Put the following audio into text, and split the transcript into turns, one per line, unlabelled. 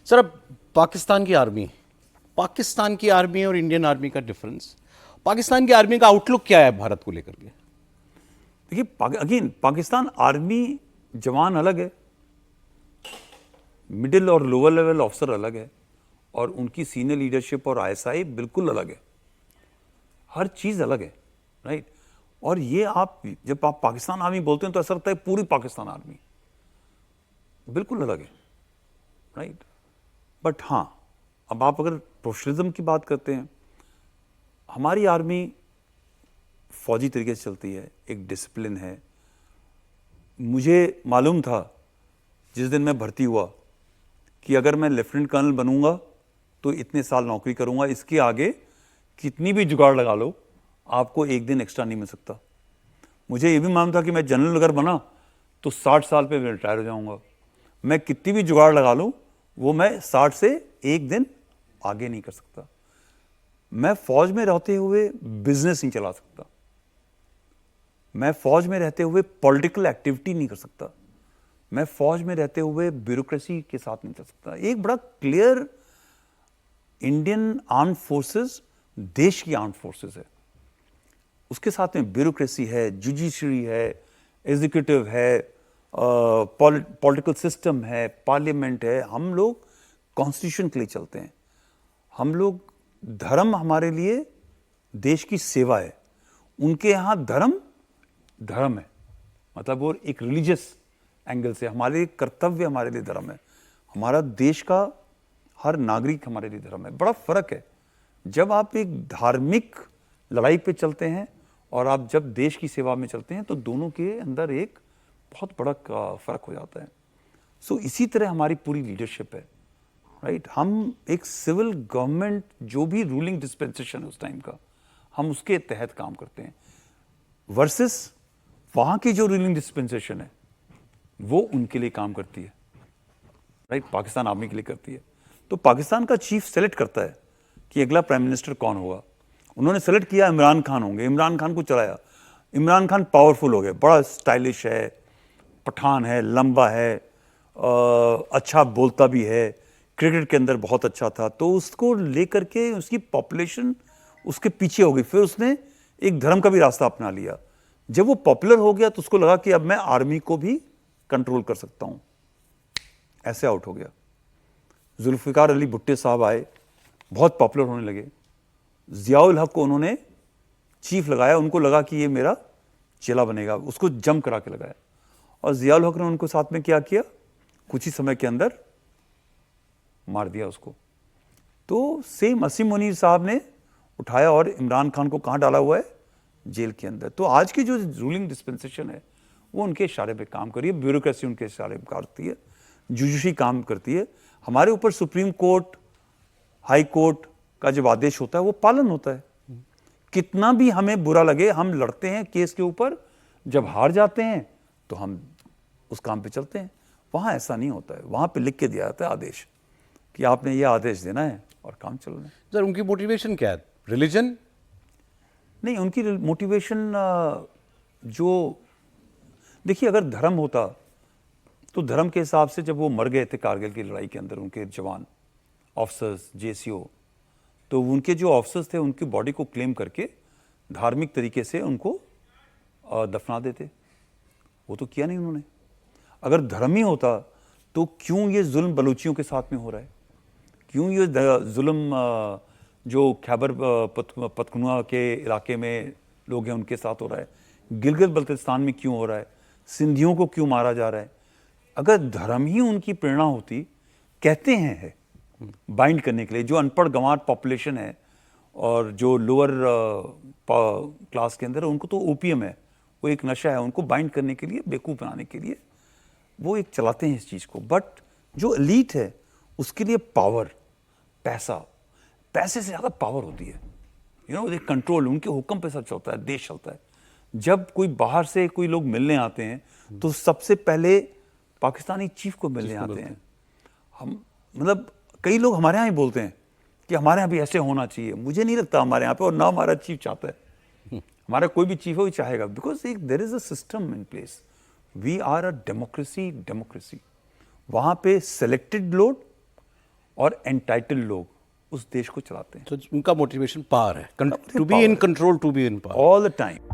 Sir अब पाकिस्तान की army और इंडियन आर्मी का डिफरेंस, पाकिस्तान की आर्मी का आउटलुक क्या है भारत को लेकर के?
देखिए, अगेन पाकिस्तान आर्मी जवान अलग है, मिडिल और लोअर लेवल ऑफिसर अलग है, और उनकी सीनियर लीडरशिप और आईएसआई बिल्कुल अलग है। हर चीज़ अलग है, राइट। और ये जब आप पाकिस्तान आर्मी बोलते हैं तो ऐसा लगता है पूरी पाकिस्तान आर्मी, बिल्कुल अलग है, राइट। बट हाँ, अब आप अगर प्रोफेशनलिज्म की बात करते हैं, हमारी आर्मी फौजी तरीके से चलती है, एक डिसिप्लिन है। मुझे मालूम था जिस दिन मैं भर्ती हुआ कि अगर मैं लेफ्टिनेंट कर्नल बनूंगा तो इतने साल नौकरी करूंगा, इसके आगे कितनी भी जुगाड़ लगा लो आपको एक दिन एक्स्ट्रा नहीं मिल सकता। मुझे ये भी मालूम था कि मैं जनरल अगर बना तो 60 साल पे मैं रिटायर हो जाऊंगा। मैं कितनी भी जुगाड़ लगा लूँ वो मैं 60 से एक दिन आगे नहीं कर सकता। मैं फौज में रहते हुए बिजनेस नहीं चला सकता, मैं फौज में रहते हुए पॉलिटिकल एक्टिविटी नहीं कर सकता, मैं फौज में रहते हुए ब्यूरोक्रेसी के साथ नहीं चल सकता। एक बड़ा क्लियर इंडियन आर्म्ड फोर्सेस देश की आर्म्ड फोर्सेस है, उसके साथ में ब्यूरोक्रेसी है, जुडिशरी है, एग्जीक्यूटिव है, पॉलिटिकल सिस्टम है, पार्लियामेंट है। हम लोग कॉन्स्टिट्यूशन के लिए चलते हैं, हम लोग धर्म हमारे लिए देश की सेवा है, उनके यहाँ धर्म है, मतलब वो एक रिलीजियस एंगल से हमारे लिए कर्तव्य, हमारे लिए धर्म है। हमारा देश का हर नागरिक हमारे लिए धर्म है। बड़ा फर्क है जब आप एक धार्मिक लड़ाई पे चलते हैं और आप जब देश की सेवा में चलते हैं, तो दोनों के अंदर एक बहुत बड़ा फर्क हो जाता है। सो इसी तरह हमारी पूरी लीडरशिप है, राइट। हम एक सिविल गवर्नमेंट, जो भी रूलिंग डिस्पेंसेशन है उस टाइम का, हम उसके तहत काम करते हैं, वर्सेस वहां की जो रूलिंग डिस्पेंसेशन है वो उनके लिए काम करती है, राइट, पाकिस्तान आर्मी के लिए करती है। तो पाकिस्तान का चीफ सेलेक्ट करता है कि अगला प्राइम मिनिस्टर कौन होगा। उन्होंने सेलेक्ट किया इमरान खान होंगे, इमरान खान को चलाया। इमरान खान पावरफुल हो गए, बड़ा स्टाइलिश है, पठान है, लंबा है, अच्छा बोलता भी है, क्रिकेट के अंदर बहुत अच्छा था, तो उसको लेकर के उसकी पॉपुलेशन उसके पीछे हो गई। फिर उसने एक धर्म का भी रास्ता अपना लिया। जब वो पॉपुलर हो गया तो उसको लगा कि अब मैं आर्मी को भी कंट्रोल कर सकता हूं, ऐसे आउट हो गया। जुल्फिकार अली भुट्टो साहब आए, बहुत पॉपुलर होने लगे। जियाउल हक को उन्होंने चीफ लगाया, उनको लगा कि ये मेरा चेला बनेगा, उसको जम करा के लगाया। और जियाउल हक ने उनको साथ में क्या किया, कुछ ही समय के अंदर मार दिया उसको। तो सेम असीम मुनीर साहब ने उठाया और इमरान खान को कहाँ डाला हुआ है, जेल के अंदर। तो आज की जो रूलिंग डिस्पेंसेशन है वो उनके इशारे पे काम कर रही है, ब्यूरोक्रेसी उनके इशारे पे करती है, जुडिशरी काम करती है। हमारे ऊपर सुप्रीम कोर्ट, हाई कोर्ट का जब आदेश होता है वो पालन होता है। कितना भी हमें बुरा लगे, हम लड़ते हैं केस के ऊपर, जब हार जाते हैं तो हम उस काम पे चलते हैं। वहाँ ऐसा नहीं होता है, वहाँ पे लिख के दिया जाता है आदेश कि आपने ये आदेश देना है और काम चलना है।
सर उनकी मोटिवेशन क्या है? रिलीजन
नहीं, उनकी मोटिवेशन जो, देखिए, अगर धर्म होता तो धर्म के हिसाब से जब वो मर गए थे कारगिल की लड़ाई के अंदर, उनके जवान ऑफिसर्स, जेसीओ, तो उनके जो ऑफिसर्स थे उनकी बॉडी को क्लेम करके धार्मिक तरीके से उनको दफना देते। वो तो किया नहीं उन्होंने। अगर धर्म ही होता तो क्यों ये जुल्म बलूचियों के साथ में हो रहा है, क्यों ये जुल्म जो खैबर पख्तूनख्वा के इलाके में लोग हैं उनके साथ हो रहा है, गिलगित बल्तिस्तान में क्यों हो रहा है, सिंधियों को क्यों मारा जा रहा है। अगर धर्म ही उनकी प्रेरणा होती, कहते हैं बाइंड करने के लिए, जो अनपढ़ गंवार पॉपुलेशन है और जो लोअर क्लास के अंदर है, उनको तो ओपीएम है, वो एक नशा है, उनको बाइंड करने के लिए, बेवकूफ़ बनाने के लिए वो एक चलाते हैं इस चीज़ को। बट जो एलीट है उसके लिए पावर, पैसे से ज़्यादा पावर होती है, एक कंट्रोल, उनके हुक्म पे सब चलता है, देश चलता है। जब कोई बाहर से कोई लोग मिलने आते हैं तो सबसे पहले पाकिस्तानी चीफ को मिलने आते हैं। हम, मतलब कई लोग हमारे यहाँ ही बोलते हैं कि हमारे यहाँ भी ऐसे होना चाहिए। मुझे नहीं लगता हमारे यहाँ पे, और ना हमारा चीफ चाहता है, हमारा कोई भी चीफ हो ही चाहेगा, बिकॉज एक there is a system in place. We are a democracy. वहाँ पे सेलेक्टेड लोग और एंटाइटल लोग उस देश को चलाते हैं
तो उनका मोटिवेशन पावर है, to be in control, to be in power.
All the time.